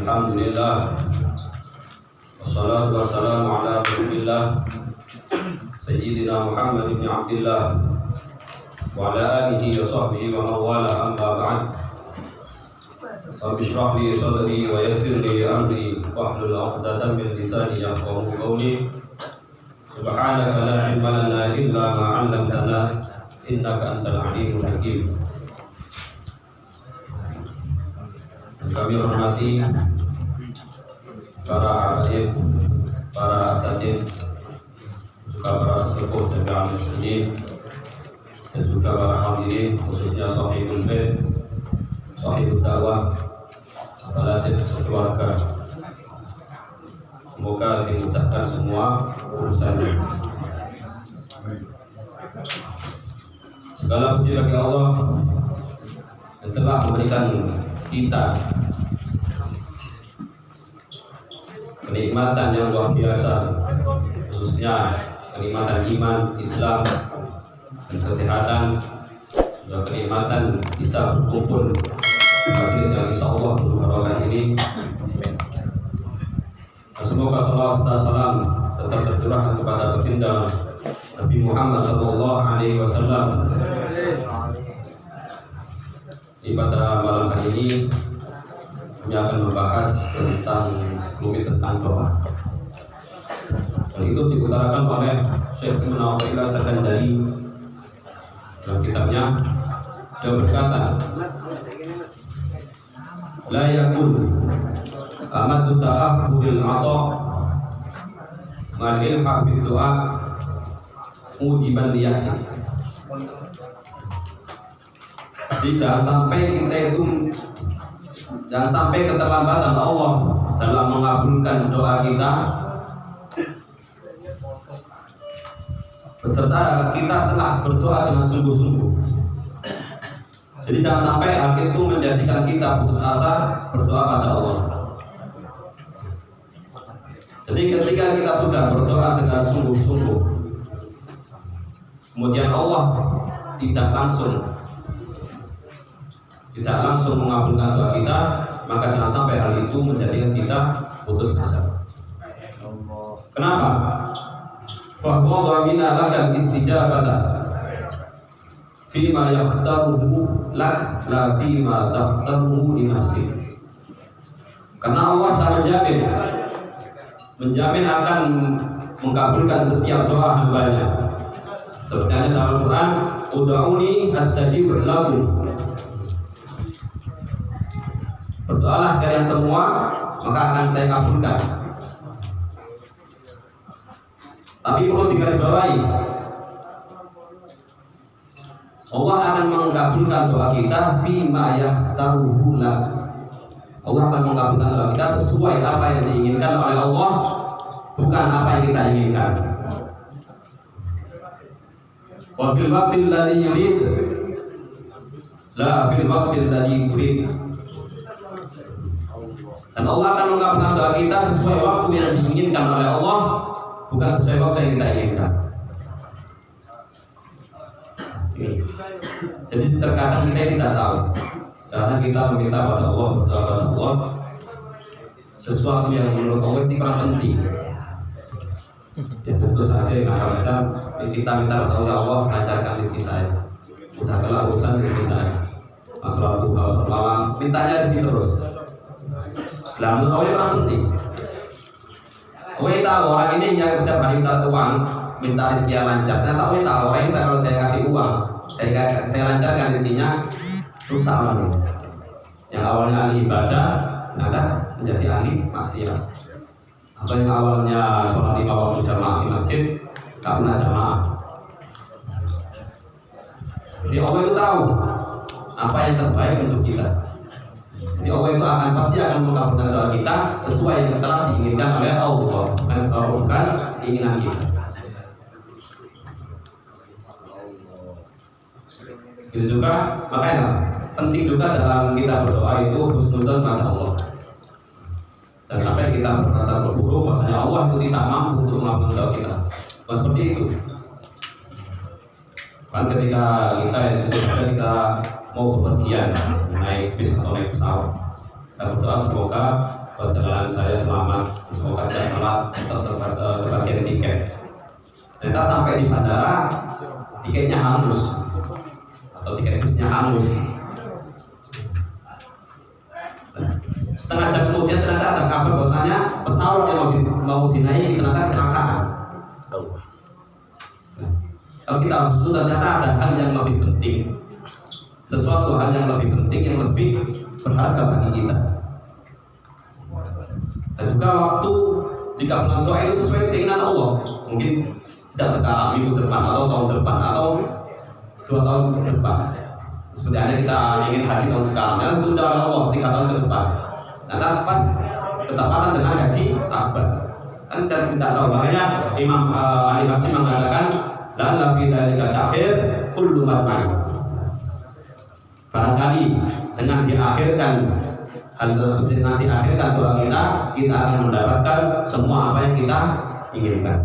Alhamdulillah, wassalatu wassalamu ala rasulillah Sayyidina Muhammad ibn Abdillah wa ala alihi wa sahbihi wa mawala amma ba'd. Rabbi shrah li sadri wa yassir li amri wahlul 'uqdatam min lisani yafqahu qawli. Subhanaka la ilma lana illa ma 'allamtana innaka antal alimul hakim. Kami hormati para habaib, para asatid, juga para sesepuh dan muslimin, dan juga para hadirin, khususnya sahibul bait, sahibul dakwah, apalagi sekeluarga. Semoga dimudahkan semua urusannya. Segala puji bagi Allah yang telah memberikan kita kenikmatan yang luar biasa, khususnya kenikmatan iman, Islam, dan kesehatan, dan kenikmatan bisa berkumpul di majelis yang insya Allah berbarokah ini. Dan semoga salawat serta salam tetap tercurahkan kepada baginda Nabi Muhammad SAW. Pada malam hari ini kami akan membahas tentang tentang doa. Dan itu diutarakan oleh Syekh Ibnu Athaillah Sakandari dalam kitabnya. Dia berkata, la yakun amadu ta'akhuril ata mal ilha bid du'a mujiban liyasi. Jadi jangan sampai keterlambatan Allah dalam mengabulkan doa kita, beserta kita telah berdoa dengan sungguh-sungguh. Jadi jangan sampai hal itu menjadikan kita putus asa berdoa pada Allah. Jadi ketika kita sudah berdoa dengan sungguh-sungguh, kemudian Allah tidak langsung mengabulkan doa kita, maka jangan sampai hal itu menjadikan kita putus asa. Kenapa? Bahwa dhamina lakal istijabata fima yakhtaruhu lak la fima takhtaruhu li nafsik. Karena Allah sangat menjamin akan mengabulkan setiap doa hambanya. Seperti dalam Al-Quran, ud'uni astajib lakum. Berdoalah kalian semua, maka akan saya kabulkan. Tapi perlu digarisbawahi, Allah akan mengabulkan doa kita fima yahtaruhu lak. Allah akan mengabulkan doa kita sesuai apa yang diinginkan oleh Allah, bukan apa yang kita inginkan. Wa fil waqtil ladzi yurid la fil waqtil ladzi yurid. Dan Allah akan mengabulkan doa kita sesuai waktu yang diinginkan oleh Allah, bukan sesuai waktu yang kita inginkan. Jadi terkadang kita tidak tahu, karena kita meminta pada Allah, berdoa pada Allah sesuatu yang menurut Allah itu kurang penting. Ya tentu saja kita minta pada Allah, lancarkan rezeki saya, mudahkanlah urusan rezeki saya, masalah duha, masalah malam, mintanya rezeki terus. Lah menurut Allah kurang penting. Allah tahu orang ini yang setiap hari minta uang, minta rezeki lancar. Ternyata Allah tahu orang ini kalau saya kasih uang, saya lancarkan rezekinya, rusak orang ini. Yang awalnya ahli ibadah, ada menjadi ahli maksiat. Atau yang awalnya sholat 5 waktu jamaah di masjid, gak pernah jamaah. Jadi Allah itu tahu apa yang terbaik untuk kita. Jadi Allah itu pasti akan mengabulkan doa kita sesuai yang telah diinginkan oleh Allah, bukan keinginan kita. Itu juga makanya penting juga dalam kita berdoa itu husnudzon pada Allah. Dan sampai kita merasa berburuk, bahwasanya Allah itu tidak mampu untuk mengabulkan doa kita. Bukan seperti itu. Kan ketika kita mau bepergian naik bis atau naik pesawat, kita berdoa semoga perjalanan saya selamat, semoga tidak telat atau terbagian tiket. Ternyata sampai di bandara tiketnya hangus atau tiket busnya hangus. Setengah jam kemudian ternyata ada kabar bahwasanya pesawat yang mau dinaiki ternyata kecelakaan. Kalau kita harus ternyata ada hal yang lebih penting, sesuatu hal yang lebih penting, yang lebih berharga bagi kita. Dan juga waktu dikabulkan doa itu sesuai keinginan Allah. Mungkin tidak sekarang, minggu depan atau tahun depan atau 2 tahun ke depan. Seperti hanya kita ingin haji tahun sekarang, ya tunda oleh Allah 3 tahun ke depan. Nah, pas ketepatan dengan haji akbar. Kan kita tahu, makanya Imam Ali Habsyi mengatakan, la fi dzalika ta'khir kullu matma'i. Barangkali dengan diakhirkan hal tersebut, dengan diakhirkan doa kita akan mendapatkan semua apa yang kita inginkan.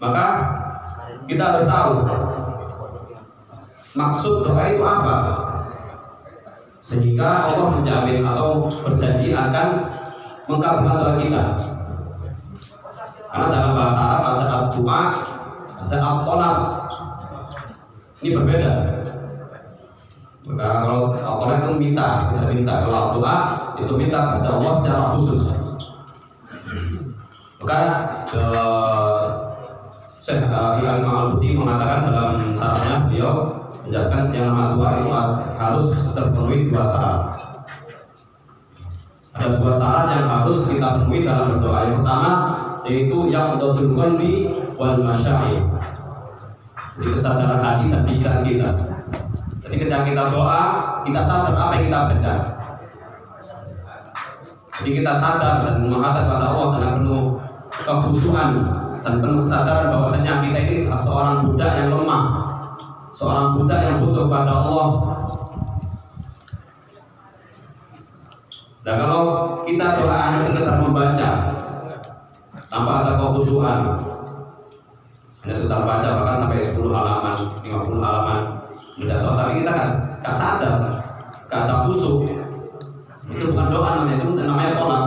Maka kita harus tahu maksud doa itu apa, sehingga Allah menjamin atau berjanji akan mengabulkan doa kita. Karena dalam bahasa Arab ada doa, ada al-tolab. Ini berbeda. Maka kalau al-tolab itu minta, kita minta. Kalau doa itu minta kepada Allah secara khusus. Maka Syekh Imam Al-Buti mengatakan dalam syaratnya, beliau menjelaskan yang nama doa itu harus terpenuhi 2 syarat. Ada 2 syarat yang harus kita penuhi dalam berdoa. Yang pertama yaitu yang dotul qalbi wal masyaa'ir, jadi kesadaran hati dan pikiran kita. Jadi ketika kita doa, kita sadar apa yang kita baca. Jadi kita sadar dan menghadap kepada Allah dengan penuh kekhusyuan dan penuh kesadaran bahwasanya kita ini seorang budak yang lemah, seorang budak yang butuh kepada Allah. Dan kalau kita doa hanya sekedar membaca tanpa ada kekhusyuan, hanya sekedar baca bahkan sampai 10 halaman, 50 halaman mendapat, tapi kita gak sadar, gak ada khusyuk, itu bukan doa namanya, itu namanya tolak.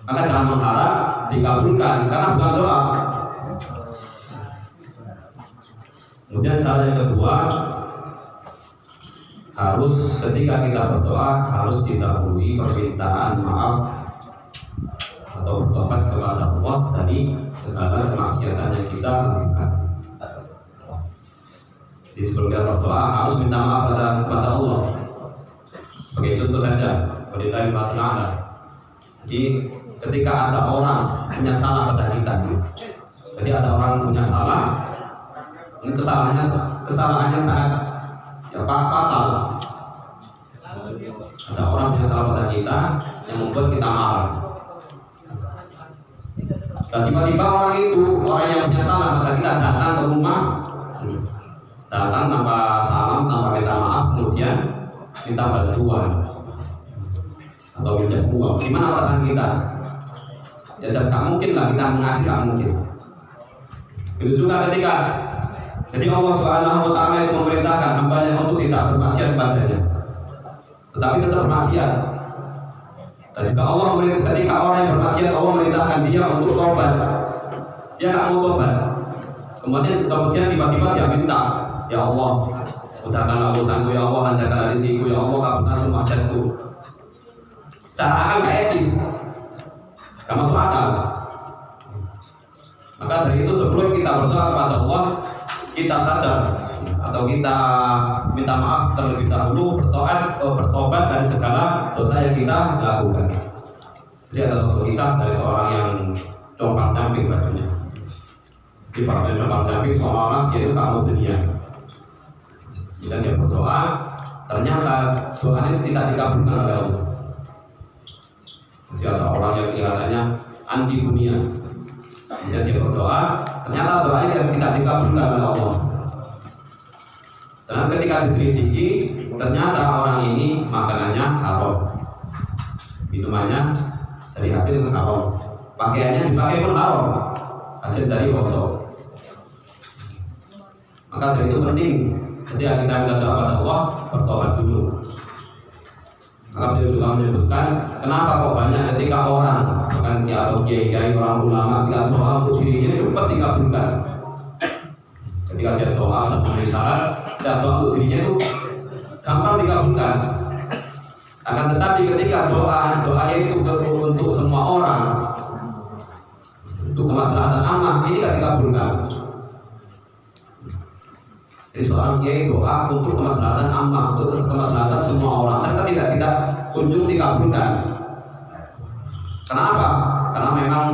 Maka jangan mengharap dikabulkan karena bukan doa. Kemudian syarat yang kedua, harus ketika kita berdoa harus didahului permintaan maaf atau bertobat kepada Allah dari segala kemaksiatan yang kita lakukan. Di sebelum kita berdoa harus minta maaf kepada Allah. Sebagai contoh saja, walillahi ta'ala. Jadi ketika ada orang punya salah pada kita, jadi ada orang punya salah, ini kesalahannya sangat fatal. Ada orang punya salah pada kita yang membuat kita marah. Dan tiba-tiba orang yang punya salah pada kita datang ke rumah, datang tanpa salam, tanpa minta maaf, kemudian minta bantuan atau minta uang. Gimana perasaan kita? Ya gak mungkin lah kita mengasih, gak mungkin. Itu juga ketika jadi Allah Subhanahu wa ta'ala itu memerintahkan hambanya untuk tidak bermaksiat kepadanya, tetapi tetap bermaksiat. Dan juga Allah ketika orang yang bermaksiat, Allah memerintahkan dia untuk tobat. Dia gak mau tobat. Kemudian tiba-tiba dia minta, ya Allah, mudahkanlah urusanku, ya Allah, lancarkanlah rezekiku, ya Allah, kabulkan semua hajatku. Secara akal gak etis, gak masuk akal. Maka dari itu sebelum kita berdoa kepada Allah, kita sadar atau kita minta maaf terlebih dahulu, bertobat dari segala dosa yang kita lakukan. Jadi ada suatu kisah dari seorang yang compang-camping bajunya. Di bagian compang-camping seorang dia itu tak mau dunia. Dan dia berdoa, ternyata doanya tidak dikabulkan oleh Allah. Jadi ada orang yang kelihatannya anti dunia. Kemudian dia berdoa, ternyata doanya tidak dikabulkan oleh Allah. Dan ketika diselidiki, ternyata orang ini makanannya haram, minumannya dari hasil haram, pakaiannya dipakai pun haram, hasil dari rosok. Maka dari itu penting ketika kita minta doa kepada Allah, bertobat dulu. Maka beliau juga menyebutkan kenapa kok banyak ketika orang bahkan atau kiai-kiai orang ulama ketika doa untuk dirinya itu cepat dikabulkan. Ketika dia doa sebelum syarat, dia doa untuk dirinya itu gampang dikabulkan. Akan tetapi ketika doanya itu untuk semua orang, untuk kemaslahatan ammah, ini tidak dikabulkan. Jadi seorang kiai doa untuk kemaslahatan ammah, untuk kemaslahatan semua orang, ternyata tidak kunjung dikabulkan. Kenapa? Karena memang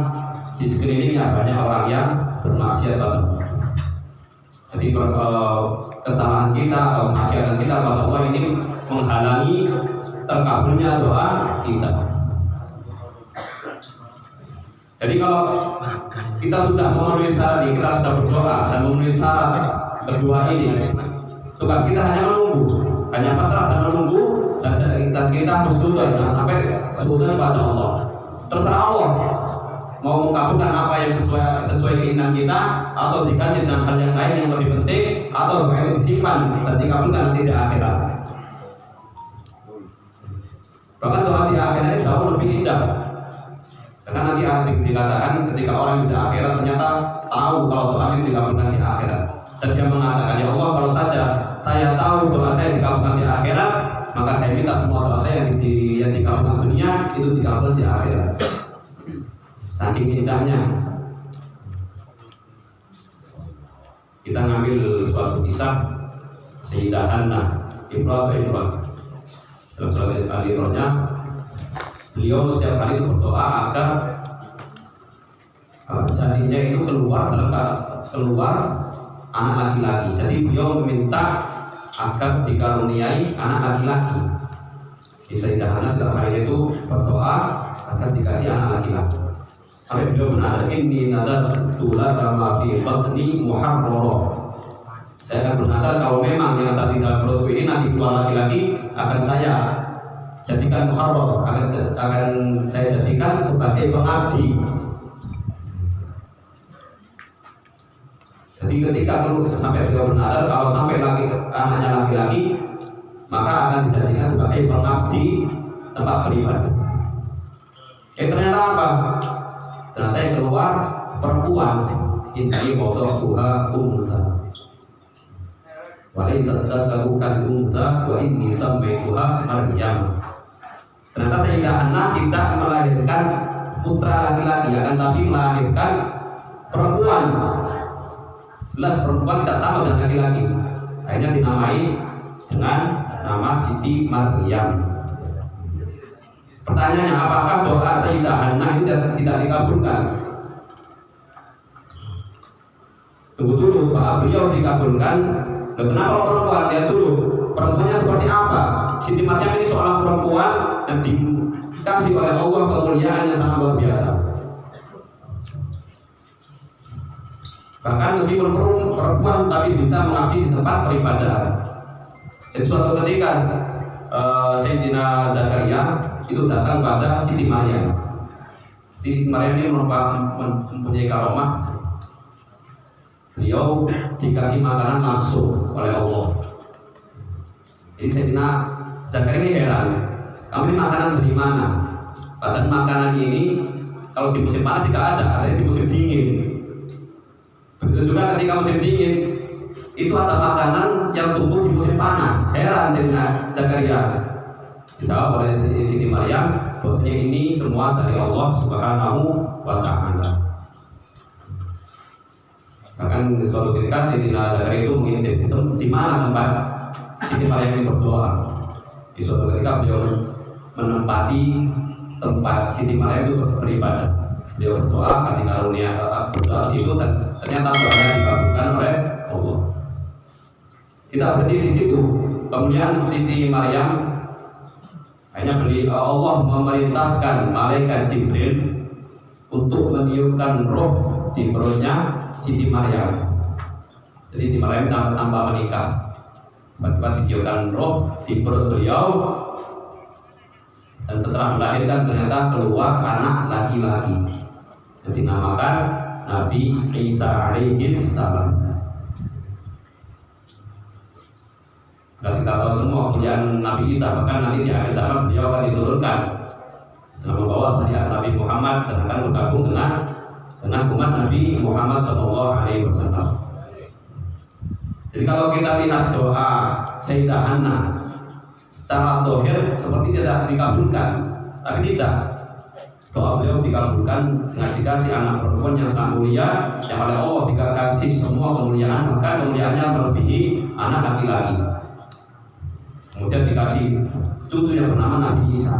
di sekelilingnya banyak orang yang bermaksiat pada Allah. Jadi kesalahan kita atau kemaksiatan kita pada Allah ini menghalangi terkabulnya doa kita. Jadi kalau kita sudah memenuhi syarat ini, kita sudah berdoa dan memenuhi syarat kedua ini, tugas kita hanya menunggu, hanya pasrah dan menunggu, dan kita harus tunduk sampai sekutu pada Allah. Terserah Allah mau mengabulkan apa yang sesuai keinginan kita, atau diganti dengan hal yang lain yang lebih penting, atau itu disimpan dan dikabulkan nanti di akhirat. Bahkan doa di akhirat jauh lebih indah. Karena nanti dikatakan ketika orang di akhirat ternyata tahu kalau doanya dikabulkan di akhirat. Dan dia mengatakan, ya Allah, kalau saja saya tahu doa saya dikabulkan di akhirat, maka saya minta semua doa saya yang dikabulkan dunia itu dikabulkan di akhirat. Saking indahnya. Kita ngambil suatu kisah Sayyidah Hannah Imran dalam surat Al-Imrannya, beliau setiap hari berdoa agar janinnya itu keluar anak laki-laki. Jadi beliau meminta agar dikaruniai anak laki-laki. Sayyidah Hannah setiap hari itu berdoa agar dikasih anak laki-laki. Sampai beliau benar, inni nadartu laka ma fi batni muharrara. Saya akan bernadar kalau memang yang tadi dalam perutku ini nanti keluar laki-laki, akan saya jadikan muharrar, akan saya jadikan sebagai pengabdi. Jadi ketika sampai beliau bernadar kalau sampai anaknya laki-laki, maka akan dijadikan sebagai pengabdi tempat beribadah. Ternyata apa? Ternyata yang keluar perempuan. Inti bodoh tuha unta. Walaysa dzakarukan unta wa inni sammaituha Maryam. Ternyata Sayyidah Hannah tidak melahirkan putra laki-laki, akan tapi melahirkan perempuan. Jelas perempuan tidak sama dengan laki-laki. Akhirnya dinamai dengan nama Siti Maryam. Pertanyaannya, apakah doa Sayyidah Hannah itu tidak dikabulkan? Tunggu dulu, doa beliau dikabulkan. Loh, kenapa perempuan? Lihat dulu, perempuannya seperti apa? Siti Maryam ini seorang perempuan yang dikasih oleh Allah kemuliaan yang sangat luar biasa. Bahkan meskipun perempuan tapi bisa mengabdi di tempat peribadahan. Jadi suatu ketika Sayyidina Zakaria itu datang pada Siti Maryam. Siti Maryam ini mempunyai karomah. Beliau dikasih makanan langsung oleh Allah. Jadi Sayyidina Zakaria ini heran, kamu ini makanan dari mana? Padahal makanan ini kalau di musim panas tidak ada di musim dingin. Begitu juga ketika musim dingin, itu ada makanan yang tumbuh di musim panas. Heran Sayyidina Zakaria. Dijawab oleh Siti Maryam, bahwasanya ini semua dari Allah Subhanahu wa Ta'ala. Bahkan suatu ketika Sayyidina Zakaria itu mengintip di mana tempat Siti Maryam ini berdoa. Di suatu ketika beliau menempati tempat Siti Maryam itu beribadah. Beliau berdoa ketika karunia berdoa di situ, dan ternyata doanya dikabulkan oleh Allah. Tidak berdiri di situ, kemudian Siti Maryam hanya Allah memerintahkan malaikat Jibril untuk meniupkan roh di perutnya Siti Maryam. Jadi Siti Maryam tanpa menikah, tiba-tiba ditiupkan roh di perut beliau, dan setelah melahirkan ternyata keluar anak laki-laki yang dinamakan Nabi Isa alaihi salam. Sudah kita tahu semua kemuliaan Nabi Isa, bahkan nanti di akhir zaman beliau akan diturunkan dengan membawa syariat Nabi Muhammad dan akan bergabung dengan umat Nabi Muhammad SAW. Jadi kalau kita lihat doa Sayyidah Hannah secara dohir seperti tidak dikabulkan, tapi tidak. Doa beliau dikabulkan dengan dikasih anak perempuan yang sangat mulia, yang oleh Allah dikasih semua kemuliaan, bahkan kemuliaannya melebihi anak laki-laki. Kemudian dikasih cucu yang bernama Nabi Isa.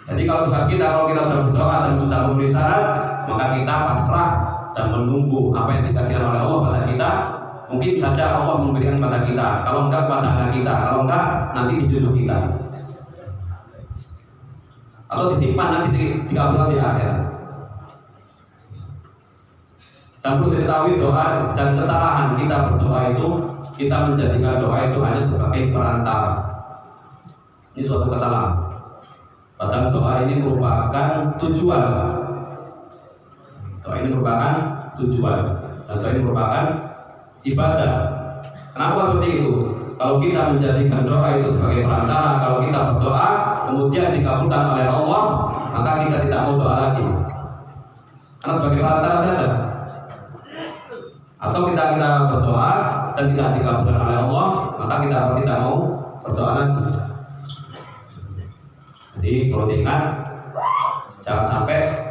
Jadi kalau tugas kita, kalau kita sudah berdoa dan sudah memenuhi syarat, maka kita pasrah dan menunggu apa yang dikasihkan oleh Allah pada kita. Mungkin saja Allah memberikan pada kita, kalau enggak pada anak kita, kalau enggak nanti di cucu kita, atau disimpan nanti dikabulkan di akhirat. Dan perlu diketahui doa dan kesalahan kita berdoa itu, kita menjadikan doa itu hanya sebagai perantara. Ini suatu kesalahan. Padahal doa ini merupakan tujuan. Doa ini merupakan tujuan. Dan doa ini merupakan ibadah. Kenapa seperti itu? Kalau kita menjadikan doa itu sebagai perantara, kalau kita berdoa kemudian dikabulkan oleh Allah, maka kita tidak mau doa lagi. Karena sebagai perantara saja. Atau kita berdoa dan tidak dikabulkan oleh Allah, maka kita tidak mau berdoa lagi. Jadi perlu diingat, jangan sampai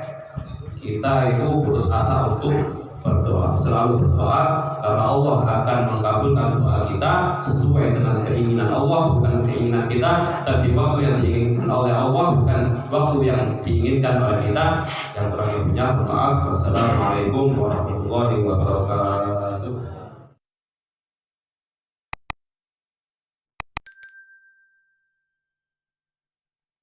kita itu putus asa untuk berdoa. Selalu berdoa karena Allah akan mengabulkan doa kita sesuai dengan keinginan Allah, bukan keinginan kita, dan di waktu yang diinginkan oleh Allah, bukan waktu yang diinginkan oleh kita. Yang terakhirnya, maaf. Wassalamualaikum warahmatullahi wabarakatuh.